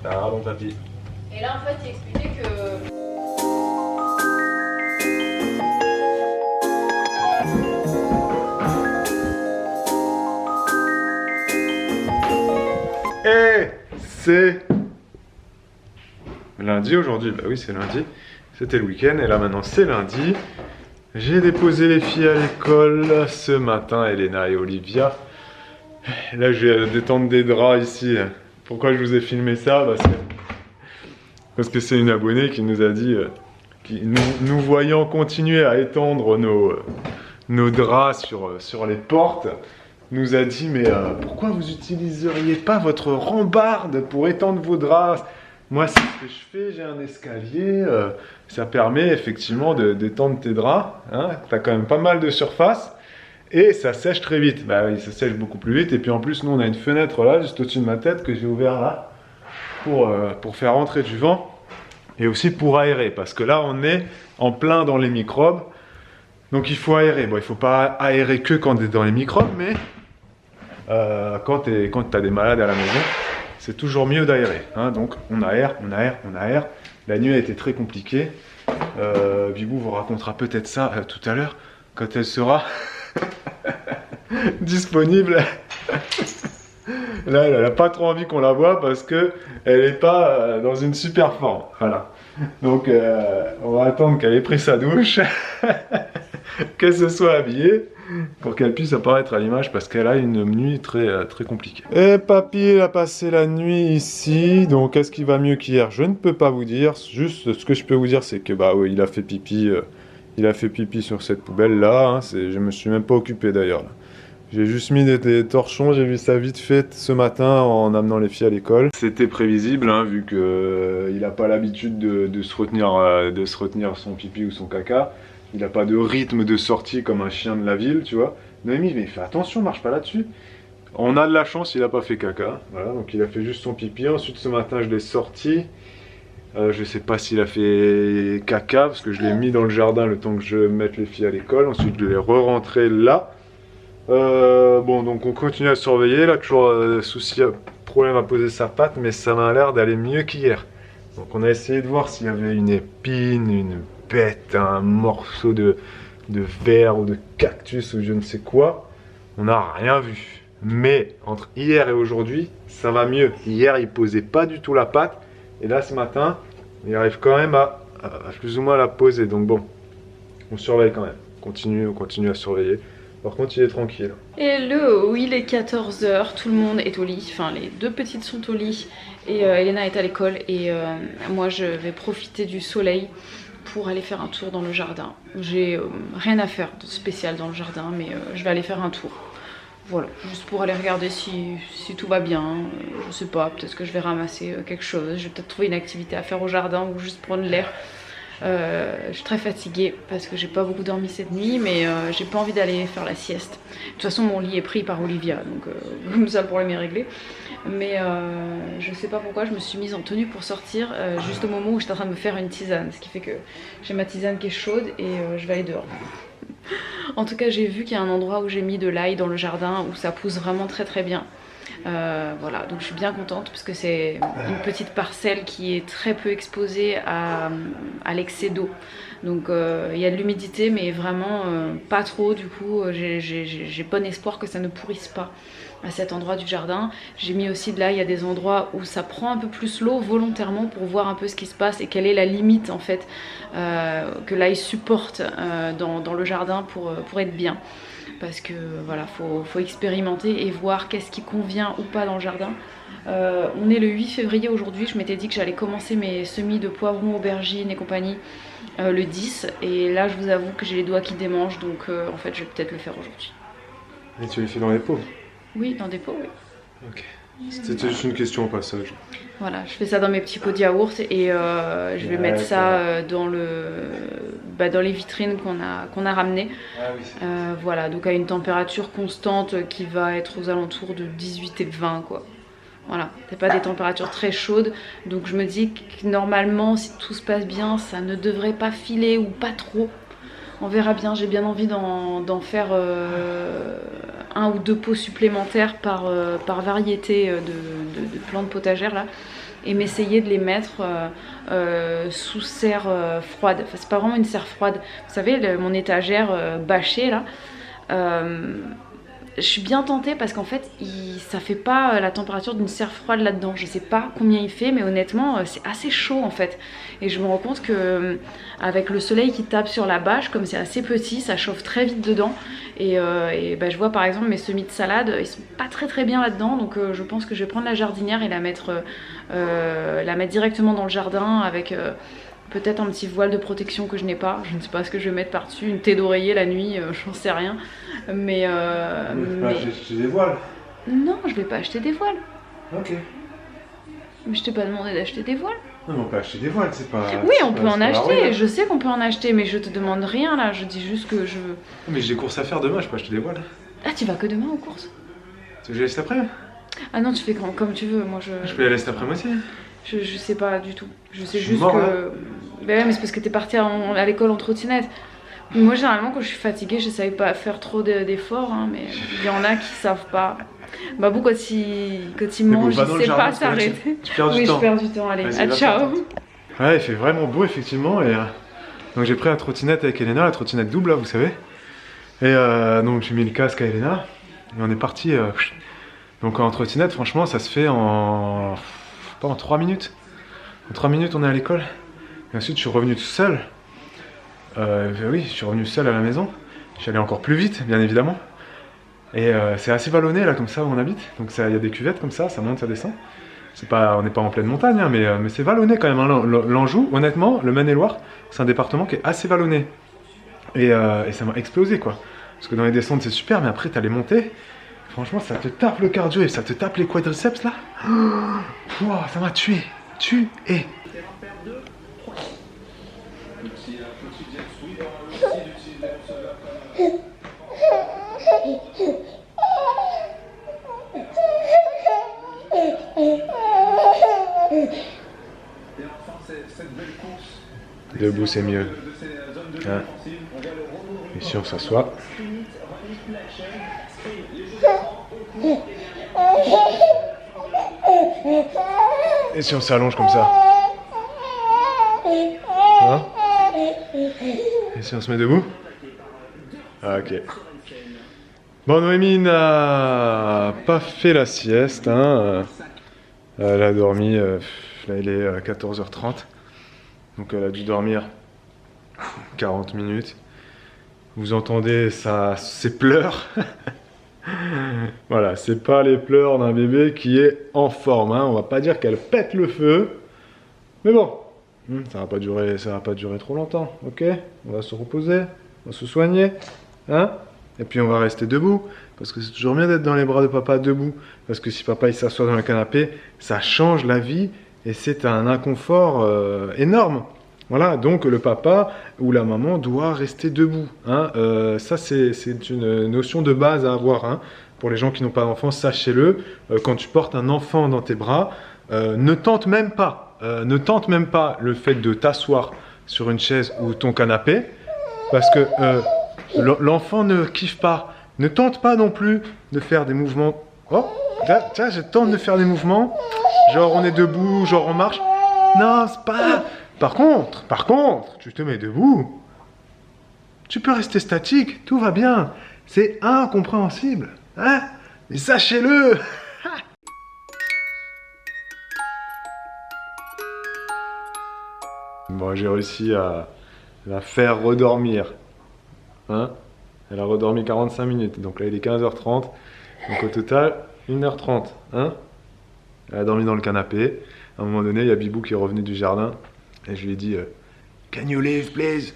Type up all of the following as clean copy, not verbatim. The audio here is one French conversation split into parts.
Pardon, papy. Et là, en fait, il expliquait que... Eh, c'est lundi aujourd'hui. Bah oui, c'est lundi. C'était le week-end et là maintenant c'est lundi. J'ai déposé les filles à l'école ce matin, Elena et Olivia. Là, je vais détendre des draps ici. Pourquoi je vous ai filmé ça? Parce que c'est une abonnée qui nous a dit, nous voyant continuer à étendre nos draps sur les portes, nous a dit mais pourquoi vous n'utiliseriez pas votre rambarde pour étendre vos draps? Moi c'est ce que je fais, j'ai un escalier, ça permet effectivement d'étendre tes draps, hein. T'as quand même pas mal de surface et ça sèche très vite. Bah oui, ça sèche beaucoup plus vite et puis en plus nous on a une fenêtre là juste au-dessus de ma tête que j'ai ouvert là pour faire rentrer du vent et aussi pour aérer parce que là on est en plein dans les microbes donc il faut aérer. Bon, il faut pas aérer que quand tu es dans les microbes mais quand tu as des malades à la maison, c'est toujours mieux d'aérer. Hein. Donc on aère, on aère, on aère. La nuit a été très compliquée. Bibou vous racontera peut-être ça tout à l'heure, quand elle sera disponible. Là, elle n'a pas trop envie qu'on la voie parce qu'elle n'est pas dans une super forme. Voilà. Donc on va attendre qu'elle ait pris sa douche, qu'elle se soit habillée, pour qu'elle puisse apparaître à l'image parce qu'elle a une nuit très, très compliquée. Et papy il a passé la nuit ici, donc est-ce qu'il va mieux qu'hier? Je ne peux pas vous dire, juste ce que je peux vous dire c'est que bah oui, il a fait pipi sur cette poubelle là, hein, je me suis même pas occupé d'ailleurs. J'ai juste mis des torchons, j'ai vu ça vite fait ce matin en amenant les filles à l'école. C'était prévisible, hein, vu qu'il n'a pas l'habitude de se retenir son pipi ou son caca. Il n'a pas de rythme de sortie comme un chien de la ville, tu vois. Noémie, mais fais attention, marche pas là-dessus. On a de la chance, il n'a pas fait caca. Voilà, donc il a fait juste son pipi. Ensuite, ce matin, je l'ai sorti. Je sais pas s'il a fait caca, parce que je l'ai mis dans le jardin le temps que je mette les filles à l'école. Ensuite, je l'ai re-rentré là. Bon, donc on continue à surveiller. Là, toujours problème à poser sa patte, mais ça m'a l'air d'aller mieux qu'hier. Donc on a essayé de voir s'il y avait une épine, une bête, un morceau de verre ou de cactus ou je ne sais quoi. On n'a rien vu. Mais entre hier et aujourd'hui, ça va mieux. Hier, il posait pas du tout la patte. Et là, ce matin, il arrive quand même à plus ou moins la poser. Donc bon, on surveille quand même. On continue à surveiller. Par contre, il est tranquille. Hello, il est 14 h, tout le monde est au lit, enfin les deux petites sont au lit et Elena est à l'école et moi je vais profiter du soleil pour aller faire un tour dans le jardin. J'ai rien à faire de spécial dans le jardin mais je vais aller faire un tour. Voilà, juste pour aller regarder si tout va bien, je sais pas, peut-être que je vais ramasser quelque chose, je vais peut-être trouver une activité à faire au jardin ou juste prendre l'air. Je suis très fatiguée parce que j'ai pas beaucoup dormi cette nuit mais j'ai pas envie d'aller faire la sieste. De toute façon mon lit est pris par Olivia donc comme ça le problème est réglé. Mais je sais pas pourquoi je me suis mise en tenue pour sortir juste au moment où j'étais en train de me faire une tisane. Ce qui fait que j'ai ma tisane qui est chaude et je vais aller dehors. En tout cas j'ai vu qu'il y a un endroit où j'ai mis de l'ail dans le jardin où ça pousse vraiment très très bien. Voilà, donc je suis bien contente parce que c'est une petite parcelle qui est très peu exposée à l'excès d'eau. Donc il y a de l'humidité mais vraiment pas trop, du coup j'ai bon espoir que ça ne pourrisse pas à cet endroit du jardin. J'ai mis aussi de l'ail à des endroits où ça prend un peu plus l'eau volontairement pour voir un peu ce qui se passe et quelle est la limite en fait que l'ail supporte dans le jardin pour être bien. Parce que voilà, faut expérimenter et voir qu'est-ce qui convient ou pas dans le jardin. On est le 8 février aujourd'hui, je m'étais dit que j'allais commencer mes semis de poivrons, aubergines et compagnie le 10. Et là je vous avoue que j'ai les doigts qui démangent donc en fait je vais peut-être le faire aujourd'hui. Et tu les fais dans les pots? Oui, dans des pots, oui. Ok. C'était juste une question au passage. Voilà, je fais ça dans mes petits pots de yaourt et je vais mettre ça dans les vitrines qu'on a ramenées. Ah oui. Voilà, donc à une température constante qui va être aux alentours de 18 et 20 quoi. Voilà, c'est pas des températures très chaudes, donc je me dis que normalement si tout se passe bien ça ne devrait pas filer ou pas trop. On verra bien, j'ai bien envie d'en faire un ou deux pots supplémentaires par variété de plantes potagères là. et m'essayer de les mettre sous serre froide. Enfin, c'est pas vraiment une serre froide. Vous savez, mon étagère bâchée là. Je suis bien tentée parce qu'en fait ça fait pas la température d'une serre froide là-dedans. Je sais pas combien il fait, mais honnêtement c'est assez chaud en fait. Et je me rends compte que avec le soleil qui tape sur la bâche, comme c'est assez petit, ça chauffe très vite dedans. Et bah, je vois par exemple mes semis de salade, ils sont pas très bien là-dedans. Donc je pense que je vais prendre la jardinière et la mettre directement dans le jardin avec... peut-être un petit voile de protection que je n'ai pas. Je ne sais pas ce que je vais mettre par-dessus. Une thé d'oreiller la nuit, j'en sais rien. Mais... pas acheter des voiles. Non, je vais pas acheter des voiles. Ok. Mais je t'ai pas demandé d'acheter des voiles. Non, mais on peut acheter des voiles, c'est pas... Oui, on peut en acheter. Je sais qu'on peut en acheter, mais je te demande rien là. Je dis juste que je... Mais j'ai des courses à faire demain, je peux acheter des voiles. Ah, tu vas que demain aux courses? Tu veux que j'aille cet après-midi? Ah non, tu fais comme tu veux. Moi, Je peux y aller cet après-midi aussi. Je sais pas du tout. Je sais Je suis juste mort, que... hein. Bah ouais, mais c'est parce que t'es partie à l'école en trottinette. Moi, généralement, quand je suis fatiguée, je savais pas faire trop d'efforts, hein, mais il y en a qui savent pas. Babou, quand il mange, il sait pas s'arrêter. Tu perds du Oui, temps. je perds du temps, allez. Vas-y, Ah, ciao. Ouais, il fait vraiment beau, effectivement. Et, donc j'ai pris la trottinette avec Elena, la trottinette double, là, vous savez. Et donc j'ai mis le casque à Elena. Et on est parti. Donc en trottinette, franchement, ça se fait pas en 3 minutes. En 3 minutes, on est à l'école. Et ensuite, je suis revenu tout seul. Oui, je suis revenu seul à la maison. Je suis allé encore plus vite, bien évidemment. Et c'est assez vallonné, là, comme ça, où on habite. Donc il y a des cuvettes comme ça monte, ça descend. On n'est pas en pleine montagne, hein, mais c'est vallonné quand même. Hein. L'Anjou, honnêtement, le Maine-et-Loire, c'est un département qui est assez vallonné. Et ça m'a explosé, quoi. Parce que dans les descentes, c'est super, mais après, t'as les montées. Franchement, ça te tape le cardio et ça te tape les quadriceps, là. Wow, ça m'a tué. Tué. Debout, c'est mieux. Hein. Et si on s'assoit. Et si on s'allonge comme ça? Hein? Et si on se met debout? Ah, ok. Bon, Noémie n'a pas fait la sieste. Hein. Elle a dormi, là il est 14h30. Donc elle a dû dormir 40 minutes. Vous entendez ses pleurs. Voilà, c'est pas les pleurs d'un bébé qui est en forme. Hein. On va pas dire qu'elle pète le feu. Mais bon, ça va pas durer trop longtemps. Ok, on va se reposer, on va se soigner. Hein. Et puis on va rester debout. Parce que c'est toujours bien d'être dans les bras de papa debout. Parce que si papa il s'assoit dans le canapé, ça change la vie. Et c'est un inconfort énorme. Voilà, donc le papa ou la maman doit rester debout. Hein. Ça, c'est une notion de base à avoir. Hein. Pour les gens qui n'ont pas d'enfants, sachez-le. Quand tu portes un enfant dans tes bras, ne tente même pas le fait de t'asseoir sur une chaise ou ton canapé. Parce que l'enfant ne kiffe pas. Ne tente pas non plus de faire des mouvements. Oh, tiens, je tente de faire des mouvements. Genre on est debout, genre on marche. Non, c'est pas... Par contre, tu te mets debout. Tu peux rester statique, tout va bien. C'est incompréhensible. Hein? Mais sachez-le. Bon, j'ai réussi à la faire redormir. Hein? Elle a redormi 45 minutes. Donc là, il est 15h30. Donc au total, 1h30. Hein? Elle a dormi dans le canapé. À un moment donné, il y a Bibou qui est revenu du jardin. Et je lui ai dit Can you leave, please?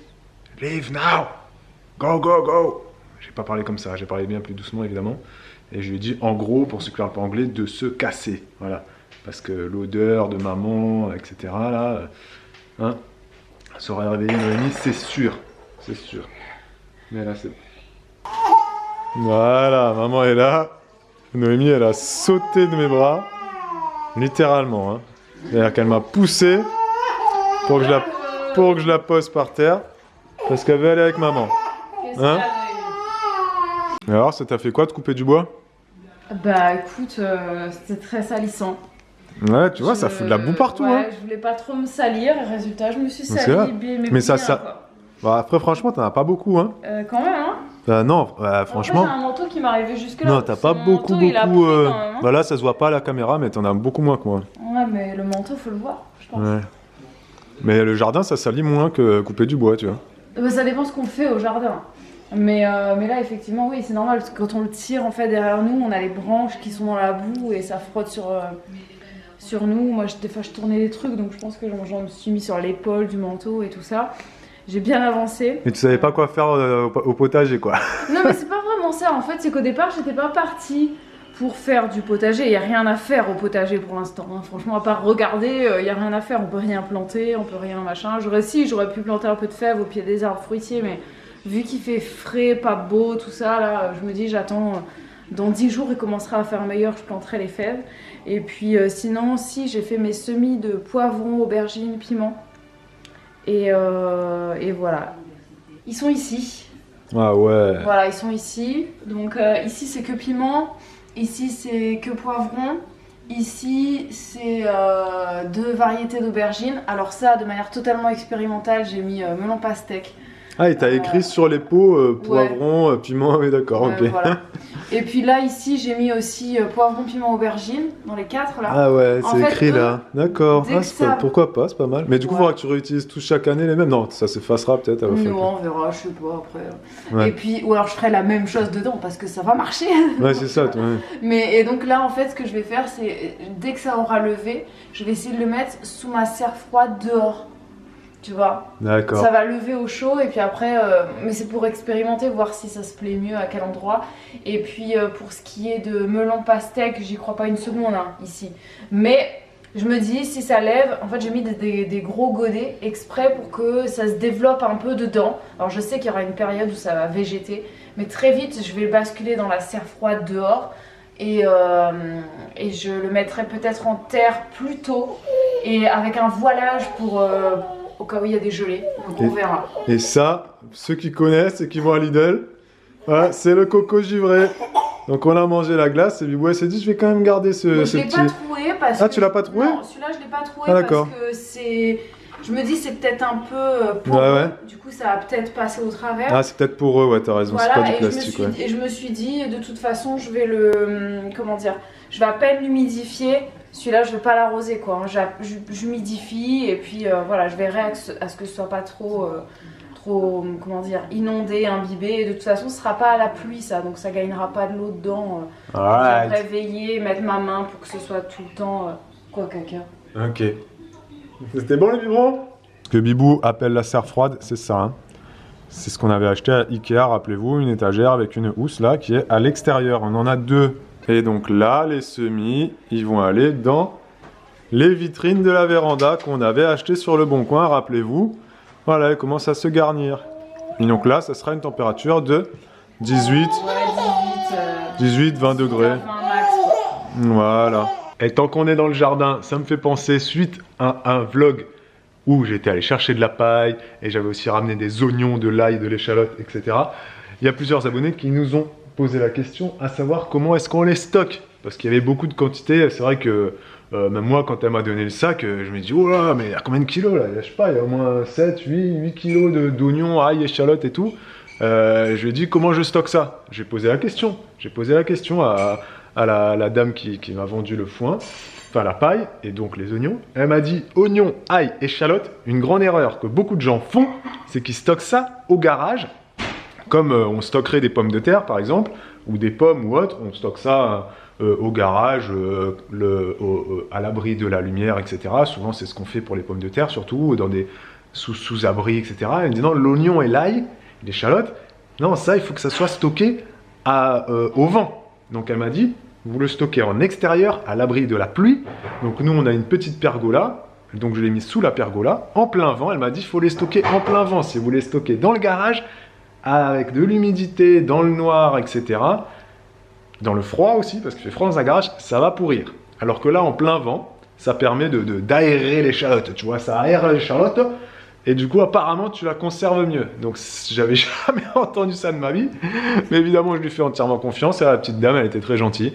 Leave now! Go, go, go! J'ai pas parlé comme ça, j'ai parlé bien plus doucement, évidemment. Et je lui ai dit, en gros, pour ceux qui parlent pas anglais, de se casser. Voilà. Parce que l'odeur de maman, etc., là, hein, ça aurait réveillé Noémie, c'est sûr. C'est sûr. Mais là, c'est... Voilà, maman est là. Noémie, elle a sauté de mes bras. Littéralement, hein. C'est-à-dire qu'elle m'a poussé pour que je la pose par terre. Parce qu'elle veut aller avec maman. Hein? Et alors, ça t'a fait quoi de couper du bois? Bah écoute, c'était très salissant. Ouais, tu vois, ça fout de la boue partout. Ouais, Hein. je voulais pas trop me salir. Résultat, je me suis C'est salie. Mais ça, Bah, après, franchement, t'en as pas beaucoup. Hein. Quand même, hein. Non, Après, franchement. j'ai un manteau qui m'arrivait jusque-là. Non, t'as pas beaucoup. Il a pris quand même, hein. Voilà, ça se voit pas à la caméra, mais t'en as beaucoup moins que moi. Ouais, mais le manteau, faut le voir, je pense. Ouais. Mais le jardin, ça salit moins que couper du bois, tu vois. Bah, ça dépend ce qu'on fait au jardin. Mais là, effectivement, oui, c'est normal, parce que quand on le tire en fait derrière nous, on a les branches qui sont dans la boue et ça frotte sur nous. Moi, des fois, je tournais les trucs, donc je pense que j'en me suis mis sur l'épaule du manteau et tout ça. J'ai bien avancé. Mais tu savais pas quoi faire au potager, quoi. Non, mais c'est pas vraiment ça. En fait, c'est qu'au départ, j'étais pas partie pour faire du potager. Il n'y a rien à faire au potager pour l'instant. Hein. Franchement, à part regarder, il n'y a rien à faire. On peut rien planter, on peut rien machin. J'aurais pu planter un peu de fèves au pied des arbres fruitiers, mais vu qu'il fait frais, pas beau, tout ça, là, je me dis, j'attends. Dans 10 jours, il commencera à faire meilleur, je planterai les fèves. Et puis, sinon, si, j'ai fait mes semis de poivrons, aubergines, piments. Et voilà. Ils sont ici. Ah ouais. Voilà, ils sont ici. Donc ici c'est que piment, ici c'est que poivron, ici c'est 2 variétés d'aubergines. Alors ça, de manière totalement expérimentale, j'ai mis melon pastèque. Ah, il t'a écrit sur les pots poivron, piment, oui d'accord, ok. Voilà. Et puis là, ici, j'ai mis aussi poivron, piment, aubergine, dans les 4 là. Ah ouais, En c'est fait, écrit là. D'accord. Ah, pourquoi pas, c'est pas mal. Mais du coup, il faudra que tu réutilises tous chaque année les mêmes. Non, ça s'effacera peut-être à la fin. Non, on verra, je sais pas après. Ouais. Et puis, ou alors je ferai la même chose dedans parce que ça va marcher. Ouais, c'est ça. Ouais. Et donc là, en fait, ce que je vais faire, c'est dès que ça aura levé, je vais essayer de le mettre sous ma serre froide dehors. Tu vois, d'accord. Ça va lever au chaud et puis après, mais c'est pour expérimenter, voir si ça se plaît mieux, à quel endroit. Et puis pour ce qui est de melon pastèque, j'y crois pas une seconde hein, ici. Mais je me dis, si ça lève, en fait j'ai mis des gros godets exprès pour que ça se développe un peu dedans. Alors je sais qu'il y aura une période où ça va végéter, mais très vite je vais basculer dans la serre froide dehors. Et je le mettrai peut-être en terre plus tôt et avec un voilage pour... au cas où il y a des gelées, donc on verra. Et ça, ceux qui connaissent et qui vont à Lidl, voilà, c'est le coco givré. Donc on a mangé la glace et Bibou s'est dit je vais quand même garder ce je l'ai petit... pas troué parce tu l'as pas trouvé? Non, celui-là je l'ai pas trouvé parce que c'est... Je me dis c'est peut-être un peu pour eux. Du coup ça va peut-être passer au travers. Ah c'est peut-être pour eux, ouais t'as raison, voilà, c'est pas du plastique. Et je me suis dit de toute façon je vais le... Comment dire? Je vais à peine l'humidifier. Celui-là, je ne vais pas l'arroser quoi. J'humidifie et puis voilà, je verrai à ce que ce soit pas trop, comment dire, inondé, imbibé. Et de toute façon, ce sera pas à la pluie ça, donc ça gagnera pas de l'eau dedans. J'aimerais veiller, mettre ma main pour que ce soit tout le temps quoi caca. Ok. C'était bon les biberons? Ce que Bibou appelle la serre froide, c'est ça. Hein. C'est ce qu'on avait acheté à Ikea, rappelez-vous, une étagère avec une housse là qui est à l'extérieur. On en a 2. Et donc là, les semis, ils vont aller dans les vitrines de la véranda qu'on avait acheté sur le Bon Coin, rappelez-vous. Voilà, elles commencent à se garnir. Et donc là, ça sera une température de 18, 20 degrés. Voilà. Et tant qu'on est dans le jardin, ça me fait penser, suite à un vlog où j'étais allé chercher de la paille et j'avais aussi ramené des oignons, de l'ail, de l'échalote, etc. Il y a plusieurs abonnés qui nous ont poser la question à savoir comment est-ce qu'on les stocke parce qu'il y avait beaucoup de quantité. C'est vrai que même moi quand elle m'a donné le sac je me dis oh là mais il y a combien de kilos là, je sais pas, il y a au moins 7, 8 kilos d'oignons, ail, échalotes et tout. Je lui ai dit comment je stocke ça. J'ai posé la question à la dame qui m'a vendu le foin, enfin la paille et donc les oignons. Elle m'a dit oignons, ail, échalotes. Une grande erreur que beaucoup de gens font, c'est qu'ils stockent ça au garage. Comme on stockerait des pommes de terre par exemple, ou des pommes ou autre, on stocke ça au garage, à l'abri de la lumière, etc. Souvent c'est ce qu'on fait pour les pommes de terre, surtout dans des sous-abris, etc. Elle me dit non, l'oignon et l'ail, l'échalote, non ça il faut que ça soit stocké au vent. Donc elle m'a dit, vous le stockez en extérieur, à l'abri de la pluie. Donc nous on a une petite pergola, donc je l'ai mis sous la pergola, en plein vent. Elle m'a dit il faut les stocker en plein vent. Si vous les stockez dans le garage, avec de l'humidité, dans le noir, etc. Dans le froid aussi, parce qu'il fait froid dans un garage, ça va pourrir. Alors que là, en plein vent, ça permet d'aérer l'échalote, tu vois, ça aère l'échalote, et du coup apparemment tu la conserves mieux. Donc j'avais jamais entendu ça de ma vie, mais évidemment je lui fais entièrement confiance et la petite dame elle était très gentille.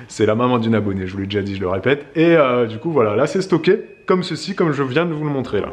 C'est la maman d'une abonnée, je vous l'ai déjà dit, je le répète. Et du coup voilà, là c'est stocké comme ceci, comme je viens de vous le montrer là.